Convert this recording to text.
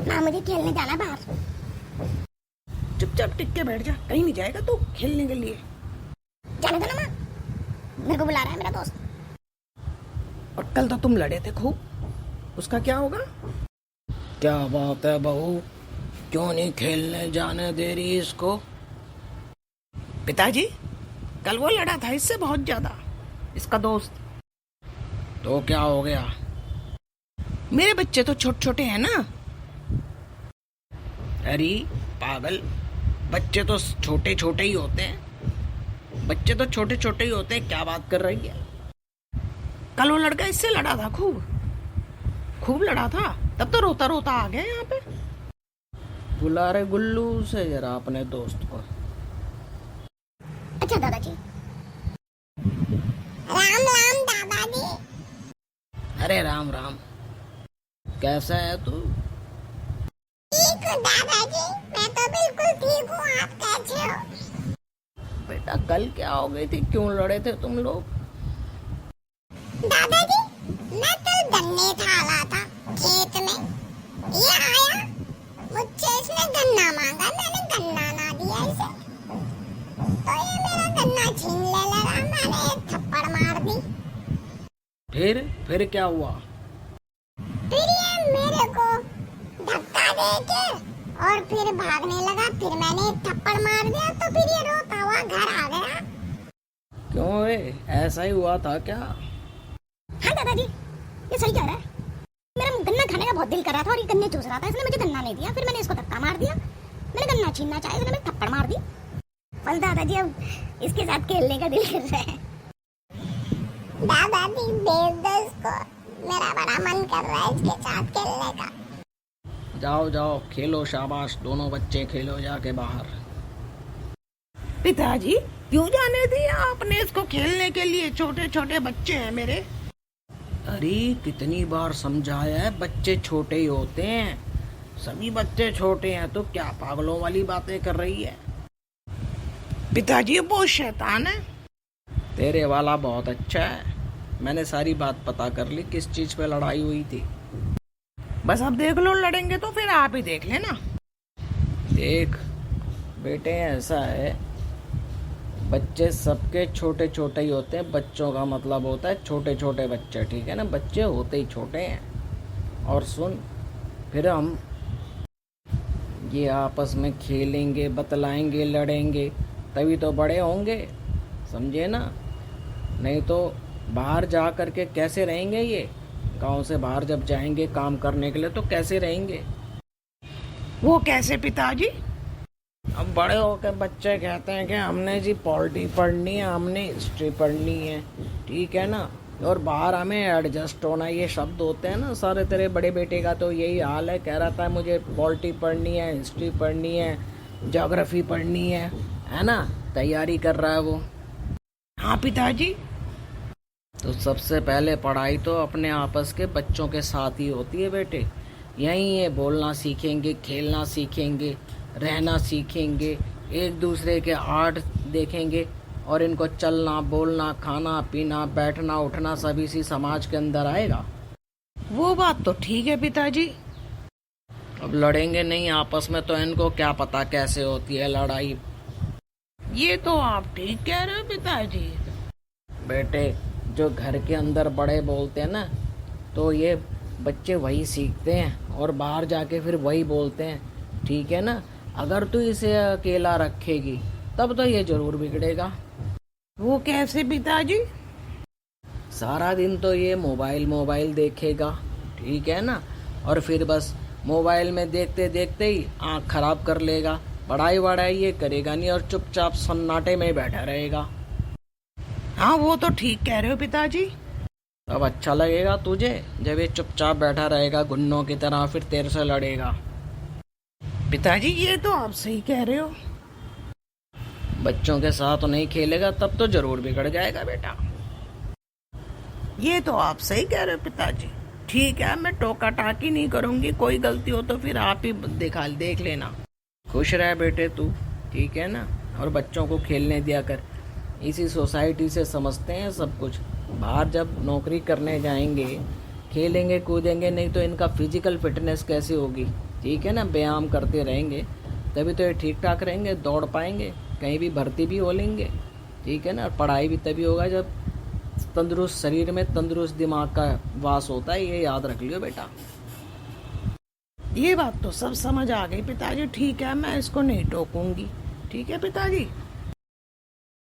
माँ मुझे खेलने जाना बाहर। चुपचाप टिक के बैठ जा, कहीं नहीं जाएगा तू खेलने के लिए। जाने दो ना माँ, मेरे को बुला रहा है मेरा दोस्त। और कल तो तुम लड़े थे खूब, उसका क्या होगा? क्या बात है बहू, क्यों नहीं खेलने जाने दे रही इसको? पिताजी, कल वो लड़ा था इससे बहुत ज्यादा, इसका दोस्त। तो क्या हो गया? मेरे बच्चे तो छोटे छोटे हैं ना। अरे पागल, बच्चे तो छोटे छोटे ही होते हैं, बच्चे तो छोटे छोटे ही होते हैं, क्या बात कर रही है? कल वो लड़का इससे लड़ा था, खूब खूब लड़ा था, तब तो रोता रोता आ गया यहाँ पे। बुला रहे गुल्लू से जरा अपने दोस्त को। अच्छा दादाजी। राम राम दादाजी। अरे राम राम, कैसा है तू? ठीक हूँ दादाजी, मैं तो बिल्कुल ठीक हूँ, आप कैसे हो? बेटा कल क्या हो गई थी, क्यों लड़े थे तुम लोग? दादाजी, मैं कल गन्ने डाला था खेत में, ये आया, मुझसे इसने गन्ना मांगा, मैंने गन्ना ना दिया इसे, तो ये मेरा गन्ना छीन ले लगा, मैंने एक थप्पड़ मार दी। फिर क्या हुआ? फिर ये मेरे को धक्का दे के और फिर भागने लगा, फिर मैंने एक थप्पड़ मार दिया, तो फिर ये रोता हुआ घर आ गया। क्यों रे, ऐसा ही हुआ था क्या? हाँ दादाजी, ये सही कह रहा है, मेरा गन्ना खाने का बहुत दिल कर रहा था और ये गन्ने चूस रहा था, इसने मुझे गन्ना नहीं दिया, फिर मैंने इसको धक्का मार दिया, मैंने गन्ना छीनना चाहा, इसने मुझे थप्पड़ मार दी। बस दादाजी अब इसके साथ खेलने का दिल कर रहा है। दादाजी भेज दो इसको, मेरा बड़ा मन कर रहा है इसके साथ खेलने का। जाओ जाओ खेलो, शाबाश, दोनों बच्चे खेलो जाके बाहर। पिताजी क्यों जाने दिया आपने इसको खेलने के लिए, छोटे छोटे बच्चे हैं मेरे। अरे कितनी बार समझाया है, बच्चे छोटे ही होते हैं, सभी बच्चे छोटे हैं, तो क्या पागलों वाली बातें कर रही है? पिताजी वो शैतान है। तेरे वाला बहुत अच्छा है, मैंने सारी बात पता कर ली, किस चीज पे लड़ाई हुई थी। बस अब देख लो, लड़ेंगे तो फिर आप ही देख लेना। देख बेटे, ऐसा है, बच्चे सबके छोटे छोटे ही होते हैं, बच्चों का मतलब होता है छोटे छोटे बच्चे, ठीक है ना, बच्चे होते ही छोटे हैं। और सुन, फिर हम ये आपस में खेलेंगे, बतलाएंगे, लड़ेंगे, तभी तो बड़े होंगे, समझे ना? नहीं तो बाहर जा करके कैसे रहेंगे ये? गांव से बाहर जब जाएंगे काम करने के लिए तो कैसे रहेंगे? वो कैसे पिताजी? अब बड़े होकर बच्चे कहते हैं कि हमने जी पॉलिटी पढ़नी है, हमने हिस्ट्री पढ़नी है, ठीक है ना, और बाहर हमें एडजस्ट होना, ये शब्द होते हैं ना सारे। तेरे बड़े बेटे का तो यही हाल है, कह रहा था मुझे पॉलिटी पढ़नी है, हिस्ट्री पढ़नी है, ज्योग्राफी पढ़नी है ना, तैयारी कर रहा है वो। हाँ पिताजी। तो सबसे पहले पढ़ाई तो अपने आपस के बच्चों के साथ ही होती है बेटे, यहीं ये बोलना सीखेंगे, खेलना सीखेंगे, रहना सीखेंगे, एक दूसरे के आर्ट देखेंगे, और इनको चलना बोलना खाना पीना बैठना उठना सब इसी समाज के अंदर आएगा। वो बात तो ठीक है पिताजी। अब लड़ेंगे नहीं आपस में तो इनको क्या पता कैसे होती है लड़ाई। ये तो आप ठीक कह रहे हो पिताजी। बेटे, जो घर के अंदर बड़े बोलते हैं ना, तो ये बच्चे वही सीखते हैं और बाहर जाके फिर वही बोलते हैं, ठीक है ना। अगर तू इसे अकेला रखेगी तब तो ये जरूर बिगड़ेगा। वो कैसे पिताजी? सारा दिन तो ये मोबाइल मोबाइल देखेगा, ठीक है ना, और फिर बस मोबाइल में देखते देखते ही आँख खराब कर लेगा, पढ़ाई वढ़ाई ये करेगा नहीं और चुपचाप सन्नाटे में बैठा रहेगा। हाँ वो तो ठीक कह रहे हो पिताजी। अब अच्छा लगेगा तुझे जब ये चुपचाप बैठा रहेगा गुन्नों की तरह, फिर तेरे से लड़ेगा। पिताजी ये तो आप सही कह रहे हो, बच्चों के साथ नहीं खेलेगा तब तो जरूर बिगड़ जाएगा बेटा। ये तो आप सही कह रहे हो पिताजी। ठीक है, मैं टोका टाकी नहीं करूंगी, कोई गलती हो तो फिर आप ही देख लेना। खुश रह बेटे तू, ठीक है ना, और बच्चों को खेलने दिया कर। इसी सोसाइटी से समझते हैं सब कुछ, बाहर जब नौकरी करने जाएंगे, खेलेंगे कूदेंगे नहीं तो इनका फिजिकल फिटनेस कैसे होगी? ठीक है ना, व्यायाम करते रहेंगे तभी तो ये ठीक ठाक रहेंगे, दौड़ पाएंगे, कहीं भी भर्ती भी हो लेंगे। ठीक है ना, पढ़ाई भी तभी होगा जब तंदुरुस्त शरीर में तंदुरुस्त दिमाग का वास होता है, ये याद रख लियो बेटा। ये बात तो सब समझ आ गई पिताजी। ठीक है, मैं इसको नहीं टोकूंगी। ठीक है पिताजी।